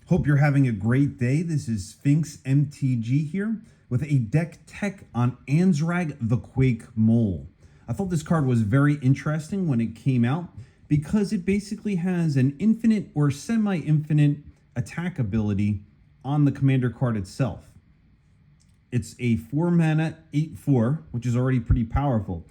Hope you're having a great day. This is Finx MTG here with a deck tech on Anzrag the Quake-Mole. I thought this card was very interesting when it came out because it basically has an infinite or semi-infinite attack ability on the commander card itself. It's a 4-mana 8/4, which is already pretty powerful.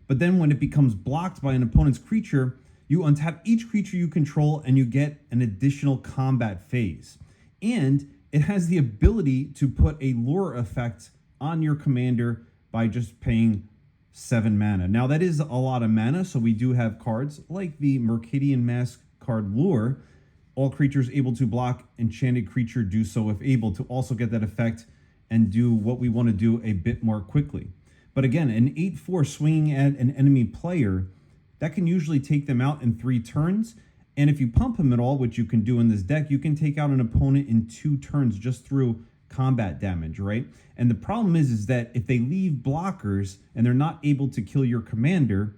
But then when it becomes blocked by an opponent's creature, you untap each creature you control and you get an additional combat phase. And it has the ability to put a lure effect on your commander by just paying 7 mana. Now that is a lot of mana, so we do have cards like the Mercadian Mask card Lure. All creatures able to block enchanted creature do so if able, to also get that effect and do what we want to do a bit more quickly. But again, an 8/4 swinging at an enemy player, that can usually take them out in 3 turns. And if you pump him at all, which you can do in this deck, you can take out an opponent in 2 turns just through combat damage, right? And the problem is that if they leave blockers and they're not able to kill your commander,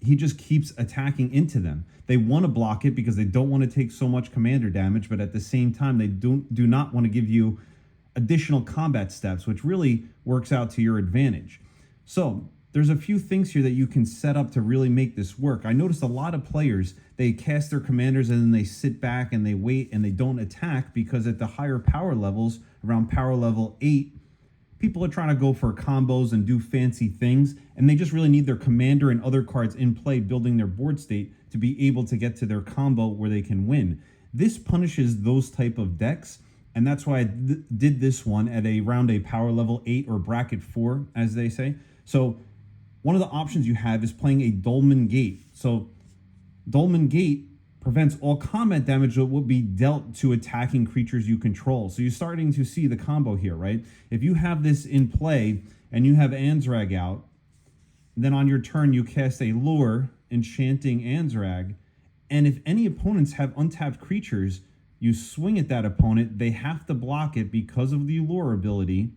he just keeps attacking into them. They want to block it because they don't want to take so much commander damage, but at the same time, they do not want to give you additional combat steps, which really works out to your advantage. So there's a few things here that you can set up to really make this work. I noticed a lot of players, they cast their commanders and then they sit back and they wait and they don't attack because at the higher power levels, around power level 8, people are trying to go for combos and do fancy things, and they just really need their commander and other cards in play building their board state to be able to get to their combo where they can win. This punishes those type of decks, and that's why I did this one at around a power level 8 or bracket 4, as they say. So one of the options you have is playing a Doleman Gate. So Doleman Gate prevents all combat damage that will be dealt to attacking creatures you control. So you're starting to see the combo here, right? If you have this in play and you have Anzrag out, then on your turn you cast a lure, enchanting Anzrag, and if any opponents have untapped creatures, you swing at that opponent, they have to block it because of the lure ability,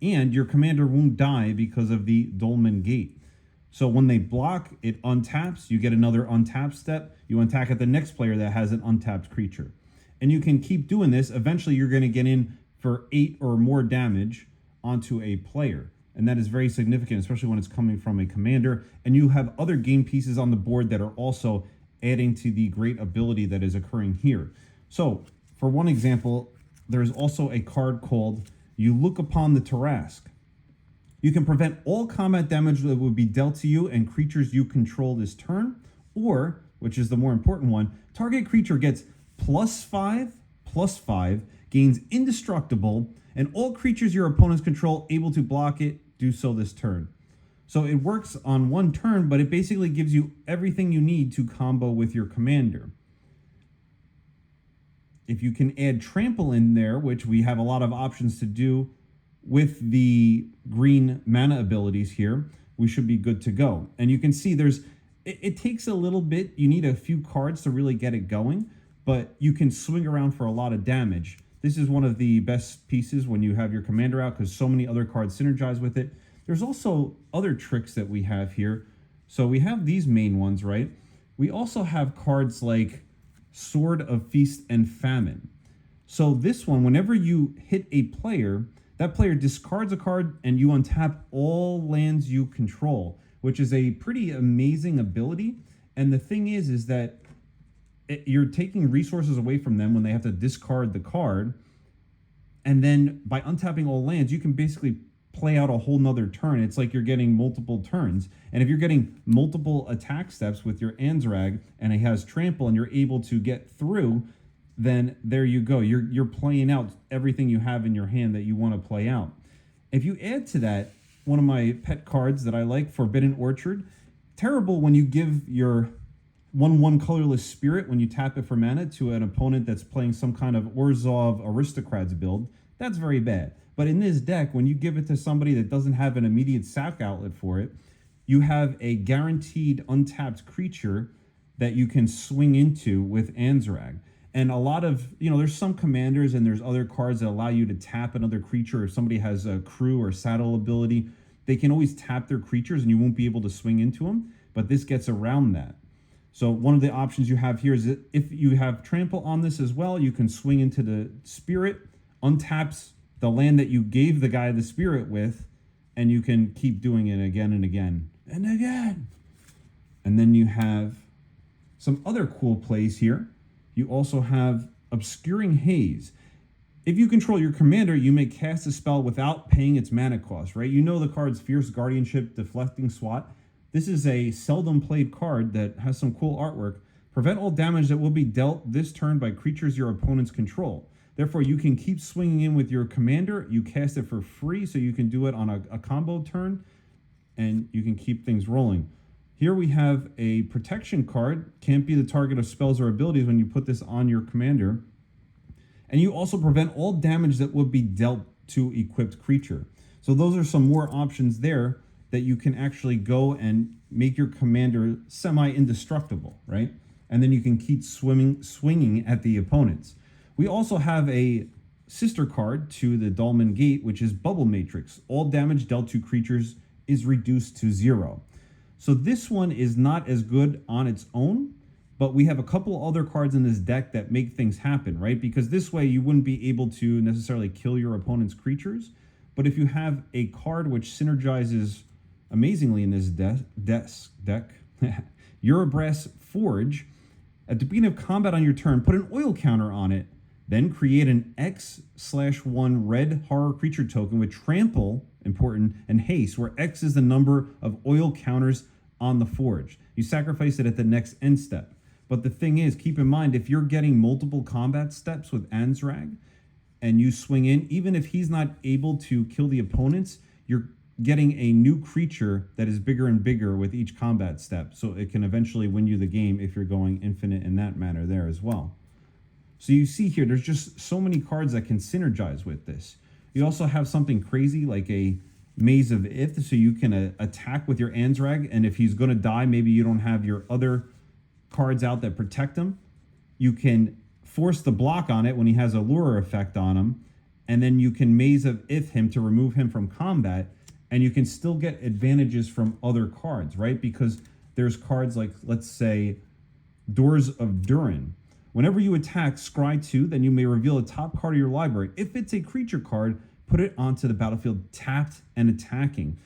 and your commander won't die because of the Doleman Gate. So when they block, it untaps, you get another untap step, you attack at the next player that has an untapped creature. And you can keep doing this. Eventually you're going to get in for 8 or more damage onto a player. And that is very significant, especially when it's coming from a commander. And you have other game pieces on the board that are also adding to the great ability that is occurring here. So for one example, there's also a card called You Look Upon the Tarrasque. You can prevent all combat damage that would be dealt to you and creatures you control this turn, or, which is the more important one, target creature gets +5/+5, gains indestructible, and all creatures your opponents control able to block it do so this turn. So it works on 1 turn, but it basically gives you everything you need to combo with your commander. If you can add trample in there, which we have a lot of options to do with the green mana abilities here, we should be good to go. And you can see it takes a little bit. You need a few cards to really get it going, but you can swing around for a lot of damage. This is one of the best pieces when you have your commander out because so many other cards synergize with it. There's also other tricks that we have here. So we have these main ones, right? We also have cards like Sword of Feast and Famine. So this one, whenever you hit a player, that player discards a card and you untap all lands you control, which is a pretty amazing ability. And the thing is that you're taking resources away from them when they have to discard the card. And then by untapping all lands, you can basically play out a whole nother turn. It's like you're getting multiple turns. And if you're getting multiple attack steps with your Anzrag and it has trample and you're able to get through, then there you go. You're playing out everything you have in your hand that you want to play out. If you add to that, one of my pet cards that I like, Forbidden Orchard, terrible when you give your 1/1 colorless spirit when you tap it for mana to an opponent that's playing some kind of Orzhov Aristocrats build. That's very bad. But in this deck, when you give it to somebody that doesn't have an immediate sack outlet for it, you have a guaranteed untapped creature that you can swing into with Anzrag. And a lot of, there's some commanders and there's other cards that allow you to tap another creature. If somebody has a crew or saddle ability, they can always tap their creatures and you won't be able to swing into them. But this gets around that. So one of the options you have here is that if you have trample on this as well, you can swing into the spirit, untaps the land that you gave the guy the spirit with, and you can keep doing it again and again and again. And then you have some other cool plays here. You also have Obscuring Haze. If you control your commander, you may cast a spell without paying its mana cost, right? You know the card's Fierce Guardianship, Deflecting Swat. This is a seldom played card that has some cool artwork. Prevent all damage that will be dealt this turn by creatures your opponents control. Therefore, you can keep swinging in with your commander. You cast it for free, so you can do it on a combo turn, and you can keep things rolling. Here we have a protection card. Can't be the target of spells or abilities when you put this on your commander. And you also prevent all damage that would be dealt to equipped creature. So those are some more options there that you can actually go and make your commander semi-indestructible, right? And then you can keep swinging at the opponents. We also have a sister card to the Doleman Gate, which is Bubble Matrix. All damage dealt to creatures is reduced to 0. So this one is not as good on its own, but we have a couple other cards in this deck that make things happen, right? Because this way you wouldn't be able to necessarily kill your opponent's creatures. But if you have a card which synergizes amazingly in this deck, Urabrask Forge, at the beginning of combat on your turn, put an oil counter on it, then create an X/1 red horror creature token with trample, important, and haste, where X is the number of oil counters on the forge. You sacrifice it at the next end step. But the thing is, keep in mind, if you're getting multiple combat steps with Anzrag and you swing in, even if he's not able to kill the opponents, you're getting a new creature that is bigger and bigger with each combat step. So it can eventually win you the game if you're going infinite in that manner there as well. So you see here, there's just so many cards that can synergize with this. You also have something crazy like a Maze of Ith, so you can attack with your Anzrag, and if he's going to die, maybe you don't have your other cards out that protect him. You can force the block on it when he has a lure effect on him, and then you can Maze of Ith him to remove him from combat, and you can still get advantages from other cards, right? Because there's cards like, let's say, Doors of Durin. Whenever you attack, scry 2, then you may reveal a top card of your library. If it's a creature card, put it onto the battlefield tapped and attacking.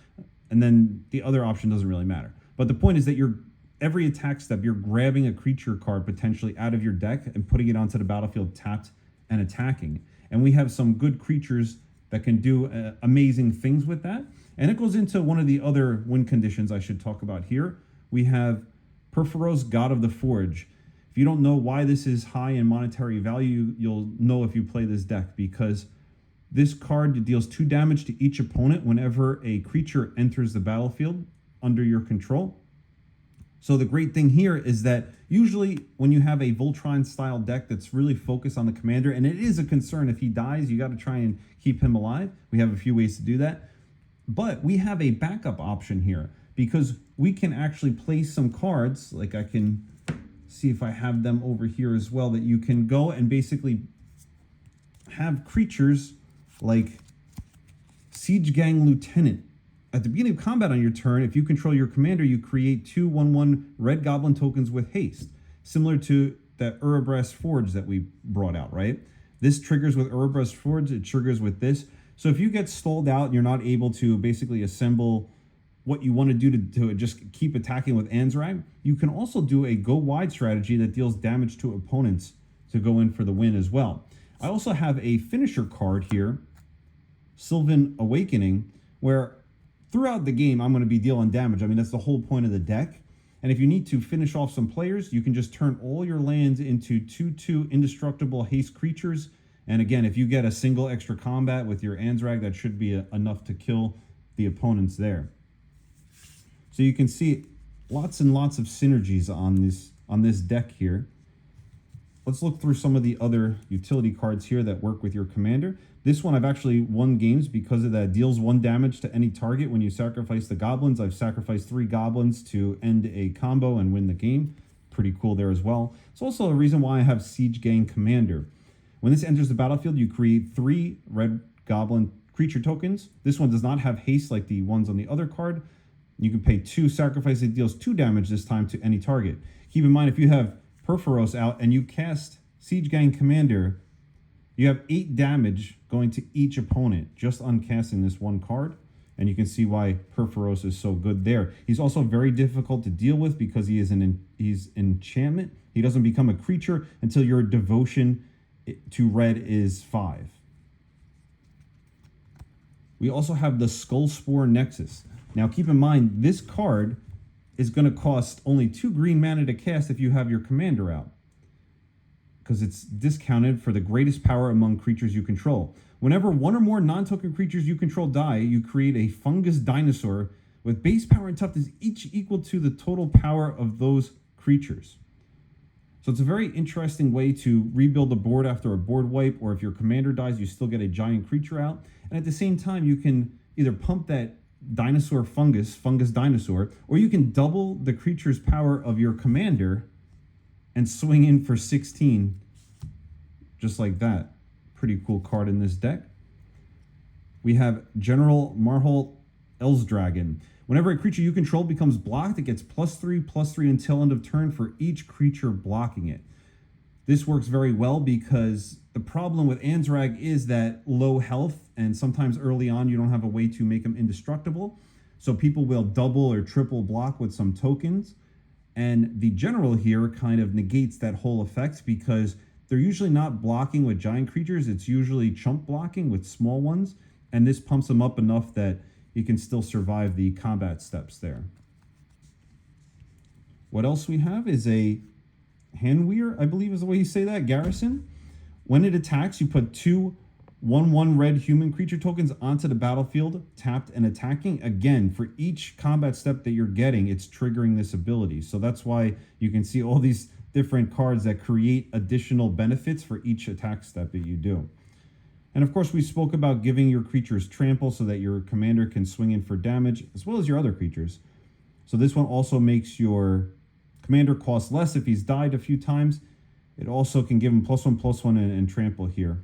And then the other option doesn't really matter. But the point is that every attack step, you're grabbing a creature card potentially out of your deck and putting it onto the battlefield tapped and attacking. And we have some good creatures that can do amazing things with that. And it goes into one of the other win conditions I should talk about here. We have Perforos, God of the Forge. If you don't know why this is high in monetary value, you'll know if you play this deck, because this card deals 2 damage to each opponent whenever a creature enters the battlefield under your control. So the great thing here is that usually when you have a Voltron style deck that's really focused on the commander, and it is a concern if he dies, you got to try and keep him alive. We have a few ways to do that. But we have a backup option here, because we can actually place some cards, like I can see if I have them over here as well, that you can go and basically have creatures like Siege Gang Lieutenant. At the beginning of combat on your turn, if you control your commander, you create 2 1/1 red goblin tokens with haste, similar to that Urabrask Forge that we brought out, right? This triggers with Urabrask Forge, it triggers with this. So if you get stalled out and you're not able to basically assemble what you want to do to just keep attacking with Anzrag, you can also do a go wide strategy that deals damage to opponents to go in for the win as well. I also have a finisher card here, Sylvan Awakening, where throughout the game I'm going to be dealing damage. I mean, that's the whole point of the deck. And if you need to finish off some players, you can just turn all your lands into 2/2 indestructible haste creatures. And again, if you get a single extra combat with your Anzrag, that should be enough to kill the opponents there. So you can see lots and lots of synergies on this deck here. Let's look through some of the other utility cards here that work with your commander. This one I've actually won games because of that. Deals 1 damage to any target when you sacrifice the goblins. I've sacrificed 3 goblins to end a combo and win the game. Pretty cool there as well. It's also a reason why I have Siege Gang Commander. When this enters the battlefield, you create 3 red goblin creature tokens. This one does not have haste like the ones on the other card. You can pay 2, sacrifice, it deals 2 damage this time to any target. Keep in mind, if you have Perforos out and you cast Siege Gang Commander, you have 8 damage going to each opponent just on casting this one card. And you can see why Perforos is so good there. He's also very difficult to deal with because he's enchantment. He doesn't become a creature until your devotion to red is 5. We also have the Skullspore Nexus. Now keep in mind, this card is going to cost only 2 green mana to cast if you have your commander out, because it's discounted for the greatest power among creatures you control. Whenever one or more non-token creatures you control die, you create a fungus dinosaur with base power and toughness each equal to the total power of those creatures. So it's a very interesting way to rebuild the board after a board wipe, or if your commander dies, you still get a giant creature out. And at the same time, you can either pump that dinosaur fungus dinosaur, or you can double the creature's power of your commander and swing in for 16, just like that. Pretty cool card in this deck. We have General Marhold Elsdragon. Whenever a creature you control becomes blocked, it gets +3/+3 until end of turn for each creature blocking it. This works very well because the problem with Anzrag is that low health, and sometimes early on you don't have a way to make them indestructible. So people will double or triple block with some tokens. And the general here kind of negates that whole effect because they're usually not blocking with giant creatures. It's usually chump blocking with small ones. And this pumps them up enough that you can still survive the combat steps there. What else we have is a Handweir, I believe is the way you say that, Garrison. When it attacks, you put 2 1/1 red human creature tokens onto the battlefield, tapped and attacking. Again, for each combat step that you're getting, it's triggering this ability. So that's why you can see all these different cards that create additional benefits for each attack step that you do. And of course, we spoke about giving your creatures trample so that your commander can swing in for damage, as well as your other creatures. So this one also makes your commander cost less if he's died a few times. It also can give him +1/+1 and trample here.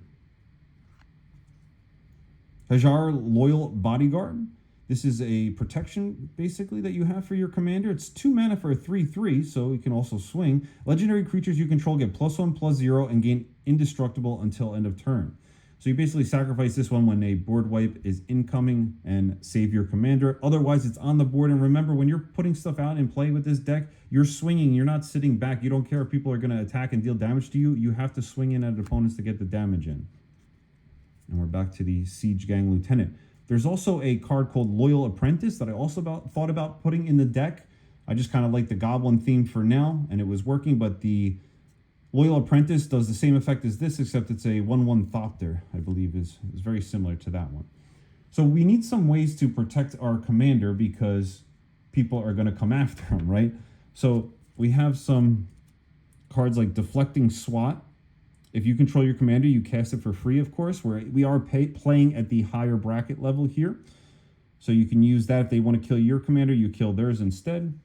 Hajar Loyal Bodyguard. This is a protection, basically, that you have for your commander. It's 2 mana for a 3/3, so you can also swing. Legendary creatures you control get +1/+0 and gain indestructible until end of turn. So you basically sacrifice this one when a board wipe is incoming and save your commander. Otherwise, it's on the board. And remember, when you're putting stuff out and play with this deck, you're swinging. You're not sitting back. You don't care if people are going to attack and deal damage to you. You have to swing in at opponents to get the damage in. And we're back to the Siege Gang Lieutenant. There's also a card called Loyal Apprentice that I also thought about putting in the deck. I just kind of like the Goblin theme for now, and it was working, but the Loyal Apprentice does the same effect as this, except it's a 1/1 Thopter, I believe is very similar to that one. So we need some ways to protect our commander because people are going to come after him, right? So we have some cards like Deflecting SWAT. If you control your commander, you cast it for free, of course. We are playing at the higher bracket level here. So you can use that. If they want to kill your commander, you kill theirs instead.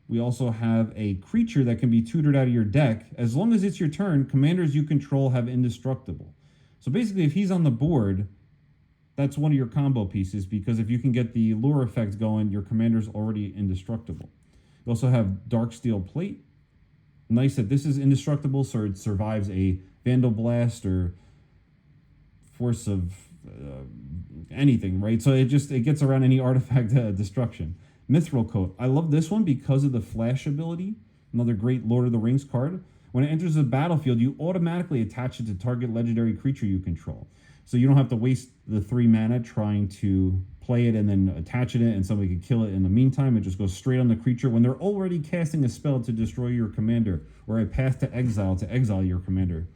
We also have a creature that can be tutored out of your deck. As long as it's your turn, commanders you control have indestructible. So basically, if he's on the board, that's one of your combo pieces, because if you can get the lure effect going, your commander's already indestructible. You also have Darksteel Plate. Nice that this is indestructible, so it survives a Vandal Blast or Force of anything, right? So it gets around any artifact destruction. Mithril Coat. I love this one because of the flash ability. Another great Lord of the Rings card. When it enters the battlefield, you automatically attach it to target legendary creature you control. So you don't have to waste the 3 mana trying to play it and then attach it and somebody can kill it in the meantime. It just goes straight on the creature when they're already casting a spell to destroy your commander, or a Path to exile your commander.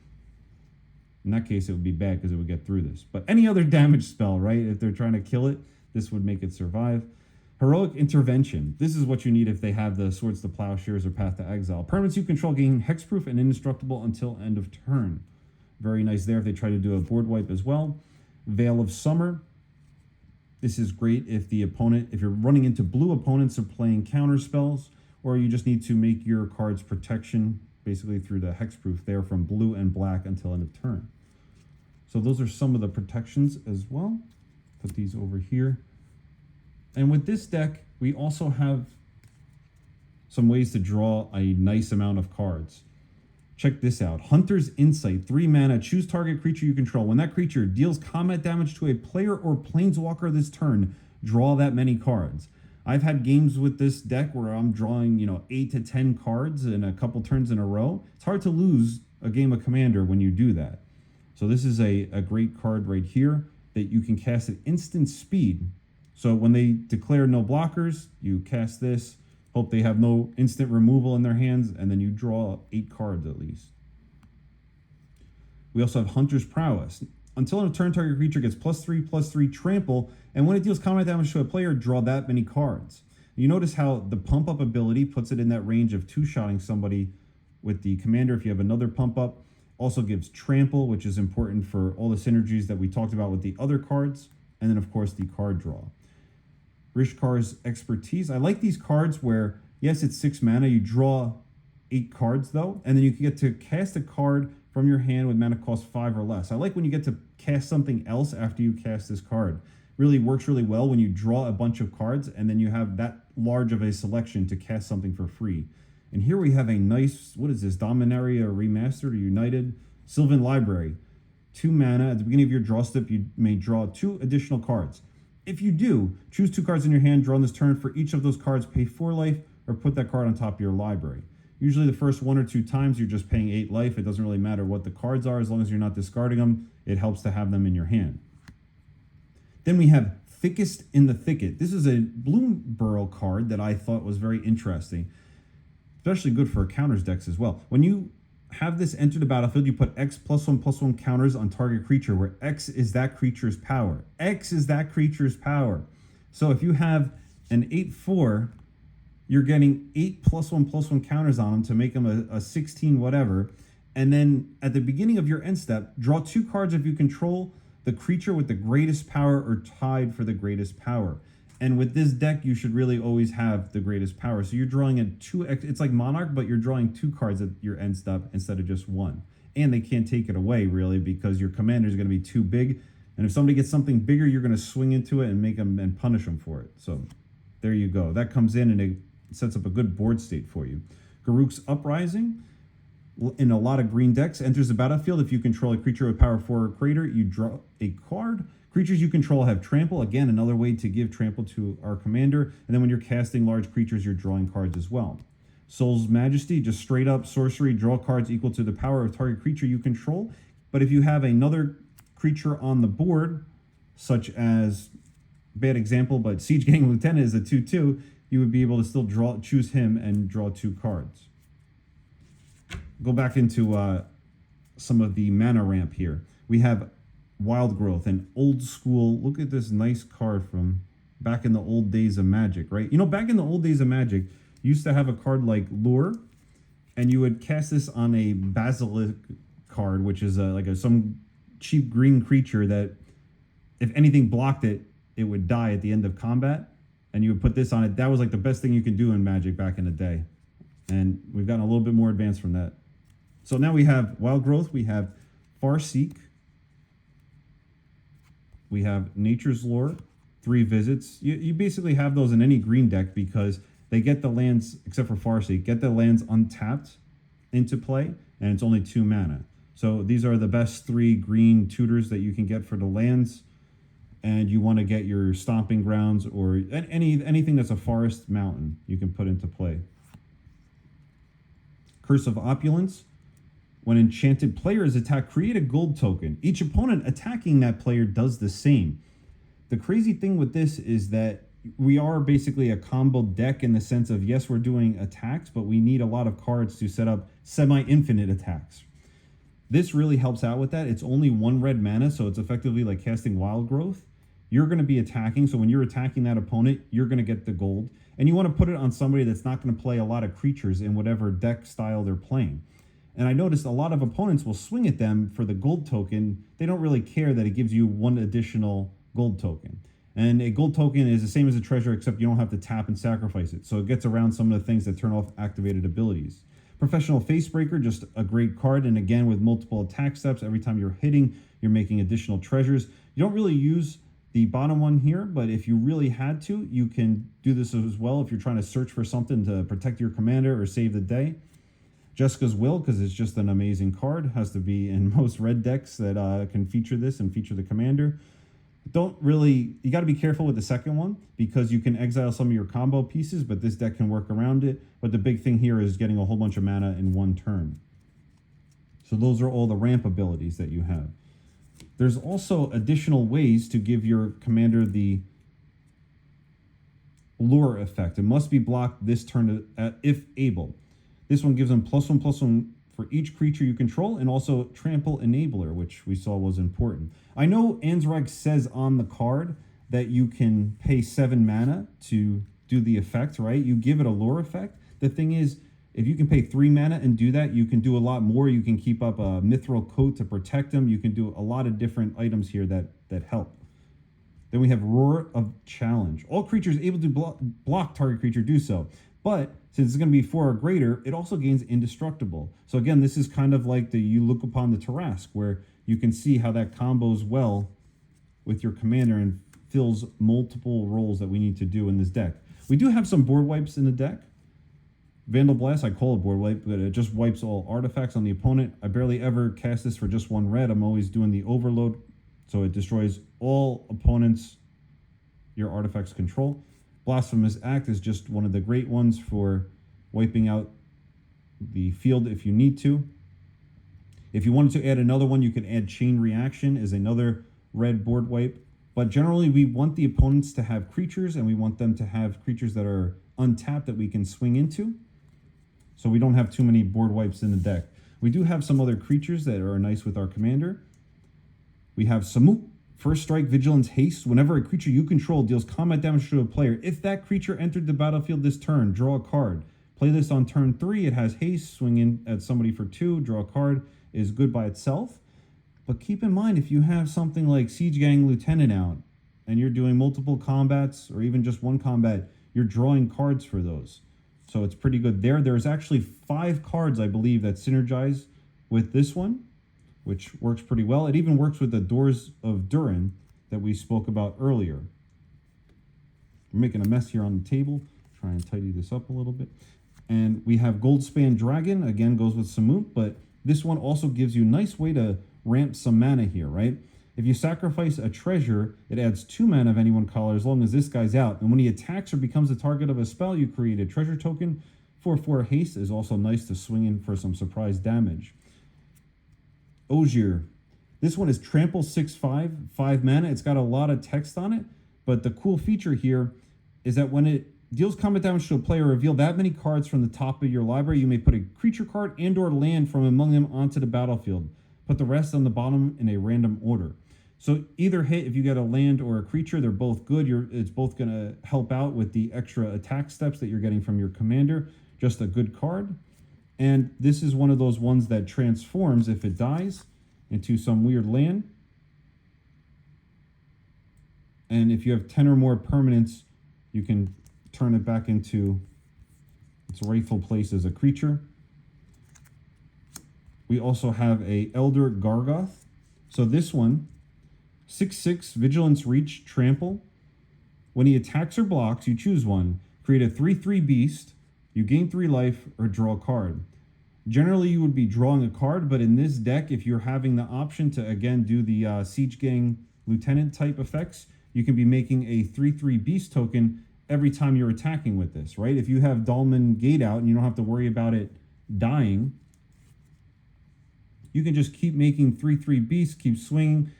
In that case, it would be bad because it would get through this. But any other damage spell, right? If they're trying to kill it, this would make it survive. Heroic Intervention. This is what you need if they have the Swords to Plowshares or Path to Exile. Permanents you control gain hexproof and indestructible until end of turn. Very nice there if they try to do a board wipe as well. Veil of Summer. This is great if you're running into blue opponents or playing counter spells, or you just need to make your cards protection basically through the hexproof there from blue and black until end of turn. So those are some of the protections as well. Put these over here. And with this deck, we also have some ways to draw a nice amount of cards. Check this out. Hunter's Insight, 3 mana, choose target creature you control. When that creature deals combat damage to a player or planeswalker this turn, draw that many cards. I've had games with this deck where I'm drawing, 8 to 10 cards in a couple turns in a row. It's hard to lose a game of Commander when you do that. So this is a great card right here that you can cast at instant speed. So when they declare no blockers, you cast this. Hope they have no instant removal in their hands, and then you draw 8 cards at least. We also have Hunter's Prowess. Until a turn, target creature gets +3/+3 trample, and when it deals combat damage to a player, draw that many cards. You notice how the pump up ability puts it in that range of 2-shotting somebody with the commander if you have another pump up. Also gives trample, which is important for all the synergies that we talked about with the other cards, and then of course the card draw. Rishkar's Expertise. I like these cards where, yes, it's 6 mana. You draw 8 cards, though, and then you get to cast a card from your hand with mana cost 5 or less. I like when you get to cast something else after you cast this card. Really works really well when you draw a bunch of cards, and then you have that large of a selection to cast something for free. And here we have a nice, what is this, Dominaria Remastered or United? Sylvan Library. 2 mana. At the beginning of your draw step, you may draw 2 additional cards. If you do, choose 2 cards in your hand, draw on this turn. For each of those cards, pay 4 life, or put that card on top of your library. Usually the first 1 or 2 times, you're just paying 8 life. It doesn't really matter what the cards are, as long as you're not discarding them. It helps to have them in your hand. Then we have Thickest in the Thicket. This is a Bloomburrow card that I thought was very interesting, especially good for counters decks as well. When you have this enter the battlefield, you put X +1/+1 counters on target creature, where X is that creature's power. X is that creature's power. So if you have an 8/4, you're getting 8 +1/+1 counters on them to make them a 16 whatever. And then at the beginning of your end step, draw 2 cards if you control the creature with the greatest power or tied for the greatest power. And with this deck, you should really always have the greatest power. So you're drawing a 2x, it's like Monarch, but you're drawing 2 cards at your end step instead of just 1. And they can't take it away, really, because your commander is going to be too big. And if somebody gets something bigger, you're going to swing into it and make them and punish them for it. So there you go. That comes in and it sets up a good board state for you. Garruk's Uprising. In a lot of green decks, enters the battlefield. If you control a creature with power 4 or greater, you draw a card. Creatures you control have trample. Again, another way to give trample to our commander. And then when you're casting large creatures, you're drawing cards as well. Soul's Majesty, just straight up sorcery, draw cards equal to the power of target creature you control. But if you have another creature on the board, such as, bad example, but Siege Gang Lieutenant is a 2/2, you would be able to still choose him and draw 2 cards. Go back into some of the mana ramp here. We have Wild Growth, an old school. Look at this nice card from back in the old days of Magic, right? Back in the old days of Magic, you used to have a card like Lure, and you would cast this on a Basilisk card, which is some cheap green creature that, if anything blocked it, it would die at the end of combat, and you would put this on it. That was like the best thing you could do in Magic back in the day, and we've gotten a little bit more advanced from that. So now we have Wild Growth, we have Farseek, we have Nature's Lore, 3 visits. You basically have those in any green deck because they get the lands, except for Farseek, get the lands untapped into play, and it's only 2 mana. So these are the best 3 green tutors that you can get for the lands, and you want to get your Stomping Grounds or anything that's a forest mountain you can put into play. Curse of Opulence. When enchanted players attack, create a gold token. Each opponent attacking that player does the same. The crazy thing with this is that we are basically a combo deck in the sense of, yes, we're doing attacks, but we need a lot of cards to set up semi-infinite attacks. This really helps out with that. It's only 1 red mana, so it's effectively like casting Wild Growth. You're going to be attacking, so when you're attacking that opponent, you're going to get the gold. And you want to put it on somebody that's not going to play a lot of creatures in whatever deck style they're playing. And I noticed a lot of opponents will swing at them for the gold token. They don't really care that it gives you 1 additional gold token. And a gold token is the same as a treasure, except you don't have to tap and sacrifice it. So it gets around some of the things that turn off activated abilities. Professional Facebreaker, just a great card. And again, with multiple attack steps, every time you're hitting, you're making additional treasures. You don't really use the bottom one here, but if you really had to, you can do this as well if you're trying to search for something to protect your commander or save the day. Jessica's Will, because it's just an amazing card, has to be in most red decks that can feature this and feature the commander. You got to be careful with the second one because you can exile some of your combo pieces, but this deck can work around it. But the big thing here is getting a whole bunch of mana in one turn. So those are all the ramp abilities that you have. There's also additional ways to give your commander the lure effect. It must be blocked this turn if able. This one gives them +1/+1 for each creature you control, and also Trample Enabler, which we saw was important. I know Anzrag says on the card that you can pay 7 mana to do the effect, right? You give it a lure effect. The thing is, if you can pay 3 mana and do that, you can do a lot more. You can keep up a Mithril Coat to protect them. You can do a lot of different items here that help. Then we have Roar of Challenge. All creatures able to block target creature do so. But since it's going to be 4 or greater, it also gains indestructible. So again, this is kind of like you look upon the Tarrasque, where you can see how that combos well with your commander and fills multiple roles that we need to do in this deck. We do have some board wipes in the deck. Vandal Blast, I call it board wipe, but it just wipes all artifacts on the opponent. I barely ever cast this for just 1 red. I'm always doing the overload, so it destroys all opponents your artifacts control. Blasphemous Act is just one of the great ones for wiping out the field if you need to. If you wanted to add another one, you could add Chain Reaction as another red board wipe. But generally, we want the opponents to have creatures, and we want them to have creatures that are untapped that we can swing into. So we don't have too many board wipes in the deck. We do have some other creatures that are nice with our commander. We have Samut. First Strike, Vigilance, Haste. Whenever a creature you control deals combat damage to a player, if that creature entered the battlefield this turn, draw a card. Play this on turn 3. It has Haste. Swing in at somebody for 2. Draw a card. Is good by itself. But keep in mind, if you have something like Siege Gang Lieutenant out, and you're doing multiple combats, or even just 1 combat, you're drawing cards for those. So it's pretty good there. There's actually 5 cards, I believe, that synergize with this one, which works pretty well. It even works with the Doors of Durin that we spoke about earlier. We're making a mess here on the table. Try and tidy this up a little bit. And we have Goldspan Dragon, again goes with Samut, but this one also gives you a nice way to ramp some mana here, right? If you sacrifice a treasure, it adds 2 mana of any one color as long as this guy's out. And when he attacks or becomes the target of a spell, you create a treasure token. 4/4 haste is also nice to swing in for some surprise damage. Ogier. This one is Trample 6/5, 5 mana. It's got a lot of text on it, but the cool feature here is that when it deals combat damage to a player, reveal that many cards from the top of your library. You may put a creature card and or land from among them onto the battlefield. Put the rest on the bottom in a random order. So either hit, if you get a land or a creature, they're both good. It's both going to help out with the extra attack steps that you're getting from your commander. Just a good card. And this is one of those ones that transforms if it dies into some weird land. And if you have 10 or more permanents, you can turn it back into its rightful place as a creature. We also have a Elder Gargoth. So this one, 6/6, Vigilance, Reach, Trample. When he attacks or blocks, you choose one. Create a 3/3 beast. You gain 3 life or draw a card. Generally, you would be drawing a card, but in this deck, if you're having the option to, again, do the Siege Gang Lieutenant type effects, you can be making a 3/3 beast token every time you're attacking with this, right? If you have Doleman Gate out and you don't have to worry about it dying, you can just keep making 3/3 beasts, keep swinging.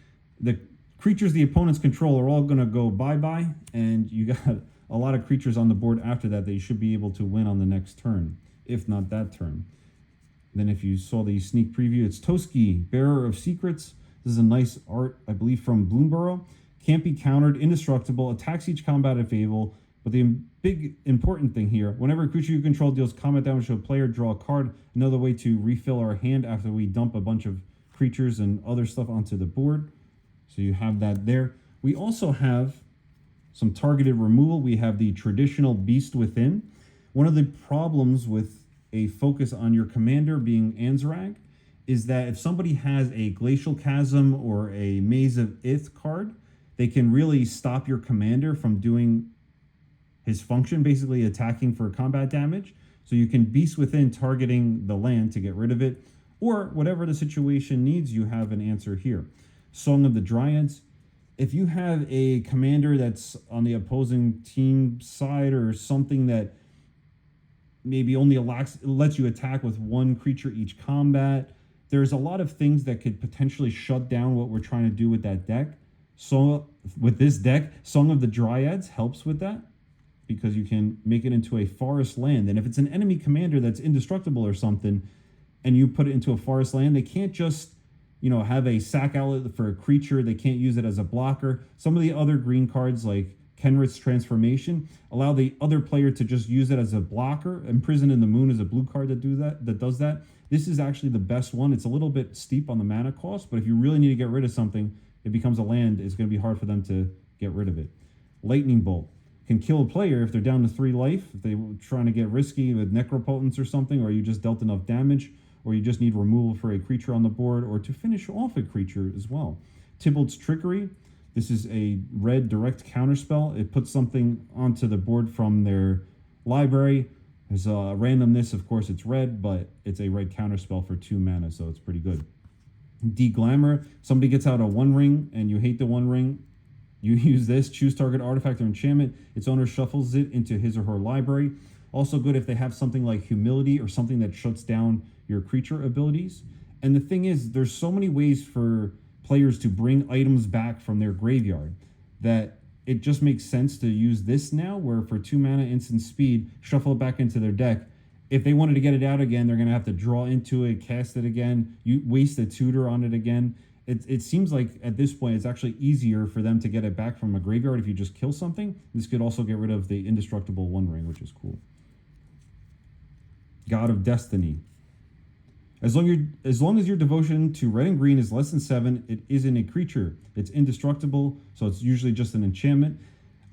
The creatures the opponents control are all going to go bye-bye, and you got a lot of creatures on the board after that you should be able to win on the next turn, if not that turn. Then if you saw the sneak preview, it's Toski, Bearer of Secrets. This is a nice art, I believe, from Bloomborough. Can't be countered, indestructible, attacks each combat if able. But the big important thing here, whenever a creature you control deals combat damage to a player, draw a card. Another way to refill our hand after we dump a bunch of creatures and other stuff onto the board. So you have that there. We also have some targeted removal. We have the traditional Beast Within. One of the problems with a focus on your commander being Anzrag is that if somebody has a Glacial Chasm or a Maze of Ith card, they can really stop your commander from doing his function, basically attacking for combat damage. So you can Beast Within targeting the land to get rid of it, or whatever the situation needs, you have an answer here. Song of the Dryads. If you have a commander that's on the opposing team side or something that maybe only lets you attack with one creature each combat, there's a lot of things that could potentially shut down what we're trying to do with that deck. So with this deck, Song of the Dryads helps with that, because you can make it into a forest land. And if it's an enemy commander that's indestructible or something, and you put it into a forest land, they can't just, have a sack outlet for a creature. They can't use it as a blocker. Some of the other green cards, like Kenrith's Transformation, allow the other player to just use it as a blocker. Imprison in the Moon is a blue card that does that. This is actually the best one. It's a little bit steep on the mana cost, but if you really need to get rid of something, it becomes a land. It's going to be hard for them to get rid of it. Lightning Bolt can kill a player if they're down to 3 life, if they were trying to get risky with Necropotence or something, or you just dealt enough damage, or you just need removal for a creature on the board, or to finish off a creature as well. Tybalt's Trickery. This is a red direct counterspell. It puts something onto the board from their library. There's a randomness, of course it's red, but it's a red counterspell for 2 mana, so it's pretty good. De-Glamour. Somebody gets out a 1-ring, and you hate the 1-ring. You use this, choose target artifact or enchantment. Its owner shuffles it into his or her library. Also good if they have something like Humility or something that shuts down your creature abilities. And the thing is, there's so many ways for players to bring items back from their graveyard that it just makes sense to use this now, where for 2 mana instant speed, shuffle it back into their deck. If they wanted to get it out again, they're going to have to draw into it, cast it again, you waste a tutor on it again. It seems like at this point it's actually easier for them to get it back from a graveyard if you just kill something. This could also get rid of the indestructible 1-ring, which is cool. God of Destiny. As long as your devotion to red and green is less than 7, it isn't a creature. It's indestructible, so it's usually just an enchantment.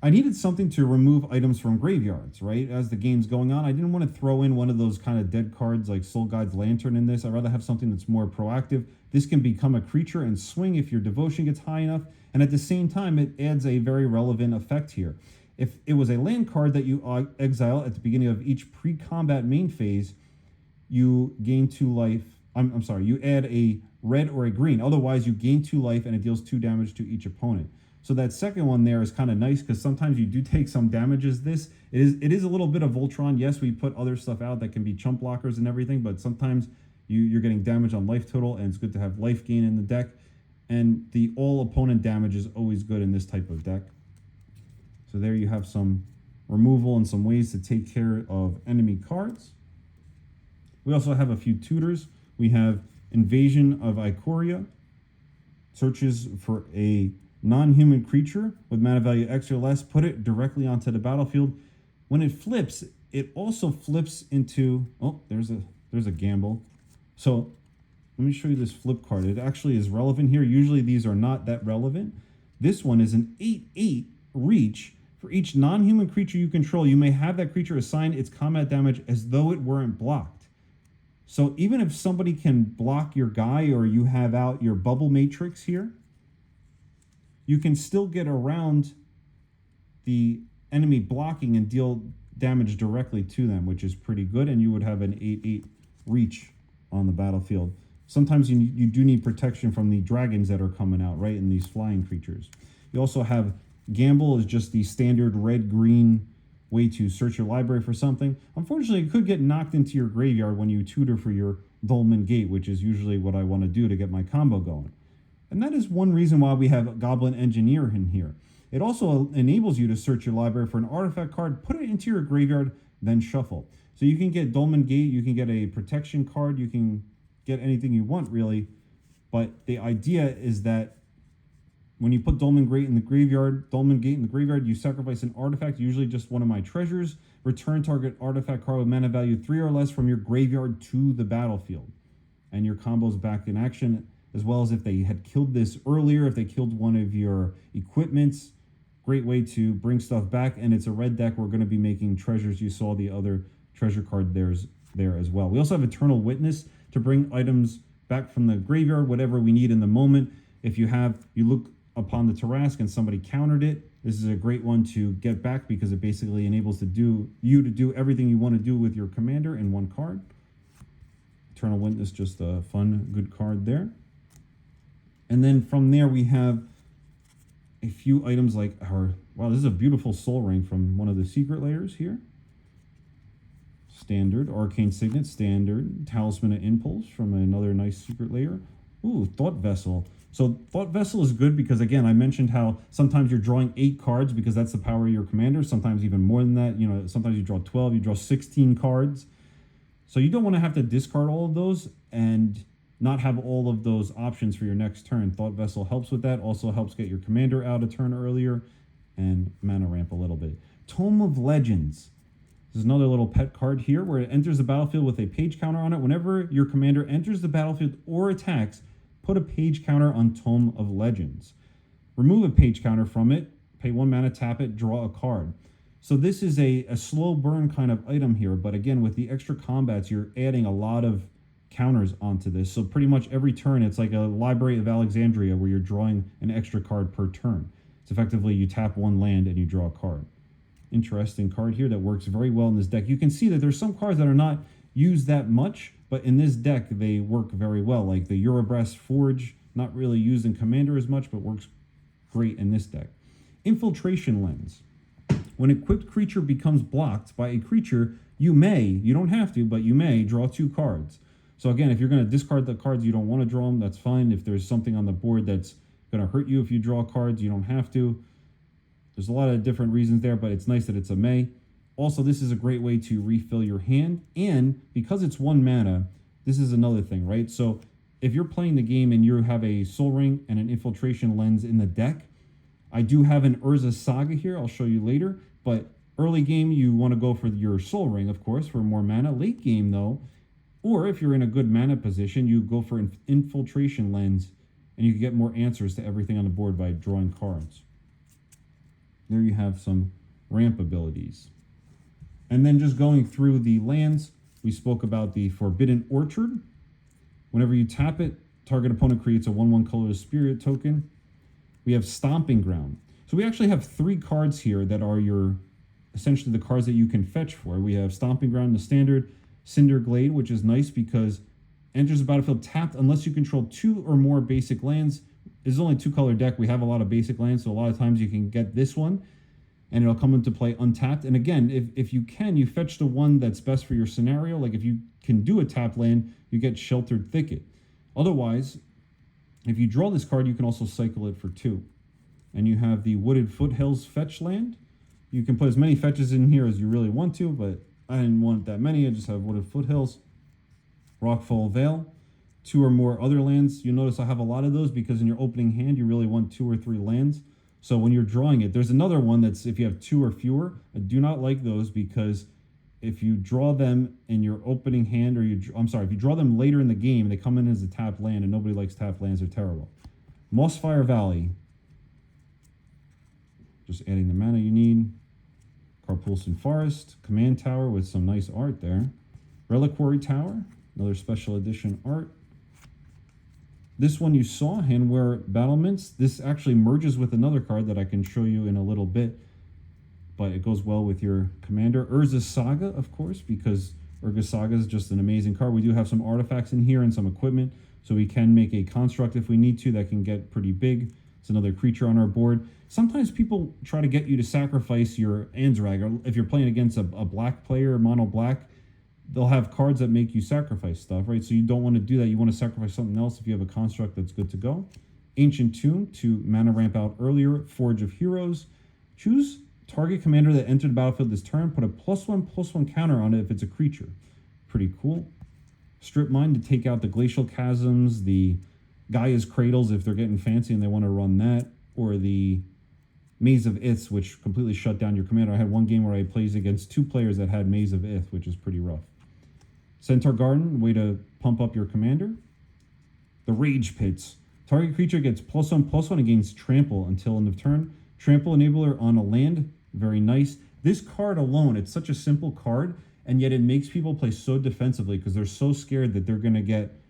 I needed something to remove items from graveyards, right? As the game's going on, I didn't want to throw in one of those kind of dead cards like Soul Guide's Lantern in this. I'd rather have something that's more proactive. This can become a creature and swing if your devotion gets high enough, and at the same time, it adds a very relevant effect here. If it was a land card that you exile at the beginning of each pre-combat main phase, you gain 2 life. I'm sorry, you add a red or a green. Otherwise, you gain 2 life and it deals 2 damage to each opponent. So that second one there is kind of nice because sometimes you do take some damage as this. It is a little bit of Voltron. Yes, we put other stuff out that can be chump blockers and everything, but sometimes you're getting damage on life total, and it's good to have life gain in the deck. And the all opponent damage is always good in this type of deck. So there you have some removal and some ways to take care of enemy cards. We also have a few tutors. We have Invasion of Ikoria. Searches for a non-human creature with mana value X or less, put it directly onto the battlefield. When it flips, it also flips into, oh, there's a gamble. So let me show you this flip card. It actually is relevant here. Usually these are not that relevant. This one is an 8/8 reach. For each non-human creature you control, you may have that creature assign its combat damage as though it weren't blocked. So even if somebody can block your guy, or you have out your bubble matrix here, you can still get around the enemy blocking and deal damage directly to them, which is pretty good, and you would have an 8/8 reach on the battlefield. Sometimes you do need protection from the dragons that are coming out, right, and these flying creatures. You also have Gamble is just the standard red-green way to search your library for something. Unfortunately, it could get knocked into your graveyard when you tutor for your Doleman Gate, which is usually what I want to do to get my combo going. And that is one reason why we have Goblin Engineer in here. It also enables you to search your library for an artifact card, put it into your graveyard, then shuffle. So you can get Doleman Gate, you can get a protection card, you can get anything you want, really. But the idea is that when you put Doleman Gate in the graveyard, you sacrifice an artifact, usually just one of my treasures. Return target artifact card with mana value 3 or less from your graveyard to the battlefield. And your combo's back in action, as well as if they had killed this earlier, if they killed one of your equipments. Great way to bring stuff back, and it's a red deck. We're going to be making treasures. You saw the other treasure card there as well. We also have Eternal Witness to bring items back from the graveyard, whatever we need in the moment. If you look upon the Tarrasque and somebody countered it, this is a great one to get back because it basically enables you to do everything you want to do with your commander in one card. Eternal Witness, just a fun, good card there. And then from there we have a few items like our, wow, this is a beautiful Soul Ring from one of the secret layers here. Standard, Arcane Signet, standard, Talisman of Impulse from another nice secret layer. Ooh, Thought Vessel. So Thought Vessel is good because, again, I mentioned how sometimes you're drawing 8 cards because that's the power of your commander. Sometimes even more than that. You know, sometimes you draw 12, you draw 16 cards. So you don't want to have to discard all of those and not have all of those options for your next turn. Thought Vessel helps with that. Also helps get your commander out a turn earlier and mana ramp a little bit. Tome of Legends. This is another little pet card here where it enters the battlefield with a page counter on it. Whenever your commander enters the battlefield or attacks, put a page counter on Tome of Legends. Remove a page counter from it, pay 1 mana, tap it, draw a card. So this is a slow burn kind of item here, but again, with the extra combats, you're adding a lot of counters onto this. So pretty much every turn, it's like a Library of Alexandria where you're drawing an extra card per turn. It's effectively you tap 1 land and you draw a card. Interesting card here that works very well in this deck. You can see that there's some cards that are not used that much, but in this deck they work very well. Like the Urabrask Forge, not really used in Commander as much, but works great in this deck. Infiltration Lens. When an equipped creature becomes blocked by a creature, you don't have to, but you may draw 2 cards. So again, if you're going to discard the cards you don't want to draw them, that's fine. If there's something on the board that's going to hurt you if you draw cards, you don't have to. There's a lot of different reasons there, but it's nice that it's a may. Also, this is a great way to refill your hand, and because it's 1 mana, this is another thing, right? So if you're playing the game and you have a Soul Ring and an Infiltration Lens in the deck, I do have an Urza Saga here, I'll show you later, but early game you want to go for your Soul Ring, of course, for more mana. Late game, though, or if you're in a good mana position, you go for an Infiltration Lens, and you can get more answers to everything on the board by drawing cards. There you have some ramp abilities. And then just going through the lands, we spoke about the Forbidden Orchard. Whenever you tap it, target opponent creates a 1/1 colorless spirit token. We have Stomping Ground. So we actually have 3 cards here that are essentially the cards that you can fetch for. We have Stomping Ground, the standard, Cinder Glade, which is nice because enters the battlefield tapped unless you control 2 or more basic lands. This is only a 2-color deck. We have a lot of basic lands, so a lot of times you can get this one, and it'll come into play untapped. And again, if you can, you fetch the one that's best for your scenario. Like if you can do a tapped land, you get Sheltered Thicket. Otherwise, if you draw this card, you can also cycle it for 2. And you have the Wooded Foothills fetch land. You can put as many fetches in here as you really want to, but I didn't want that many. I just have Wooded Foothills, Rockfall Vale, 2 or more other lands. You'll notice I have a lot of those because in your opening hand, you really want 2 or 3 lands. So when you're drawing it, there's another one that's if you have 2 or fewer. I do not like those because if you draw them in your opening hand, if you draw them later in the game, they come in as a tapped land, and nobody likes tapped lands. They're terrible. Mossfire Valley. Just adding the mana you need. Carpulson Forest. Command Tower with some nice art there. Reliquary Tower. Another special edition art. This one you saw, Handwear Battlements. This actually merges with another card that I can show you in a little bit, but it goes well with your commander. Urza Saga, of course, because Urza Saga is just an amazing card. We do have some artifacts in here and some equipment, so we can make a construct if we need to that can get pretty big. It's another creature on our board. Sometimes people try to get you to sacrifice your Anzrag, or if you're playing against a black player, mono black, they'll have cards that make you sacrifice stuff, right? So you don't want to do that. You want to sacrifice something else if you have a construct that's good to go. Ancient Tomb to mana ramp out earlier. Forge of Heroes. Choose target commander that entered the battlefield this turn. Put a +1/+1 counter on it if it's a creature. Pretty cool. Strip Mine to take out the Glacial Chasms, the Gaia's Cradles if they're getting fancy and they want to run that, or the Maze of Iths, which completely shut down your commander. I had one game where I played against 2 players that had Maze of Ith, which is pretty rough. Centaur Garden, way to pump up your commander. The Rage Pits. Target creature gets +1/+1 against Trample until end of turn. Trample Enabler on a land, very nice. This card alone, it's such a simple card, and yet it makes people play so defensively because they're so scared that they're going to get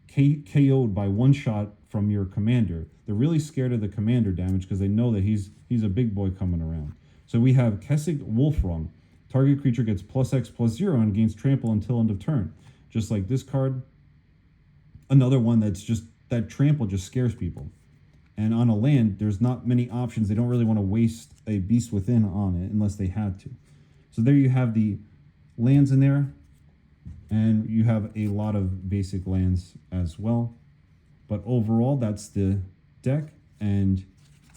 KO'd by 1-shot from your commander. They're really scared of the commander damage because they know that he's a big boy coming around. So we have Kessig Wolfrung. Target creature gets +X/+0 and gains trample until end of turn. Just like this card. Another one that's just, that trample just scares people. And on a land, there's not many options. They don't really want to waste a Beast Within on it unless they had to. So there you have the lands in there. And you have a lot of basic lands as well. But overall, that's the deck. And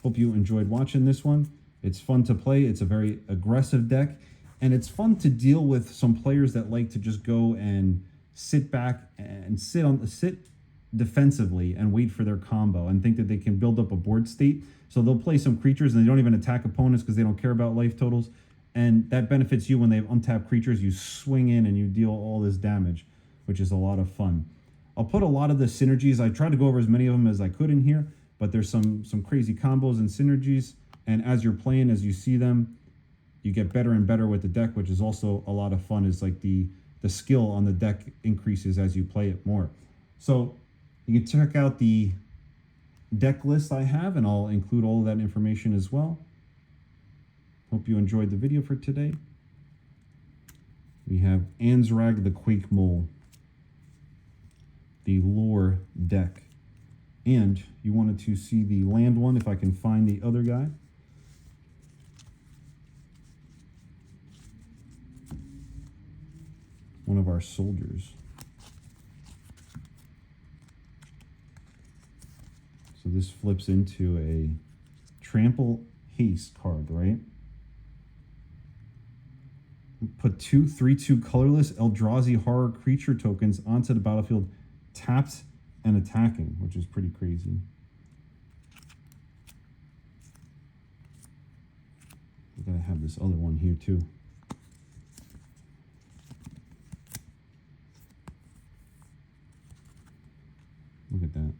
hope you enjoyed watching this one. It's fun to play. It's a very aggressive deck. And it's fun to deal with some players that like to just go and sit back and sit defensively and wait for their combo and think that they can build up a board state. So they'll play some creatures and they don't even attack opponents because they don't care about life totals. And that benefits you when they have untapped creatures. You swing in and you deal all this damage, which is a lot of fun. I'll put a lot of the synergies. I tried to go over as many of them as I could in here, but there's some crazy combos and synergies. And as you're playing, as you see them, you get better and better with the deck, which is also a lot of fun. It's like the skill on the deck increases as you play it more. So you can check out the deck list I have, and I'll include all of that information as well. Hope you enjoyed the video for today. We have Anzrag the Quake-Mole, the lore deck. And you wanted to see the land one, if I can find the other guy. One of our soldiers. So this flips into a trample haste card, right? Put 2 3/2 colorless Eldrazi horror creature tokens onto the battlefield, tapped and attacking, which is pretty crazy. We gotta have this other one here too. Look at that.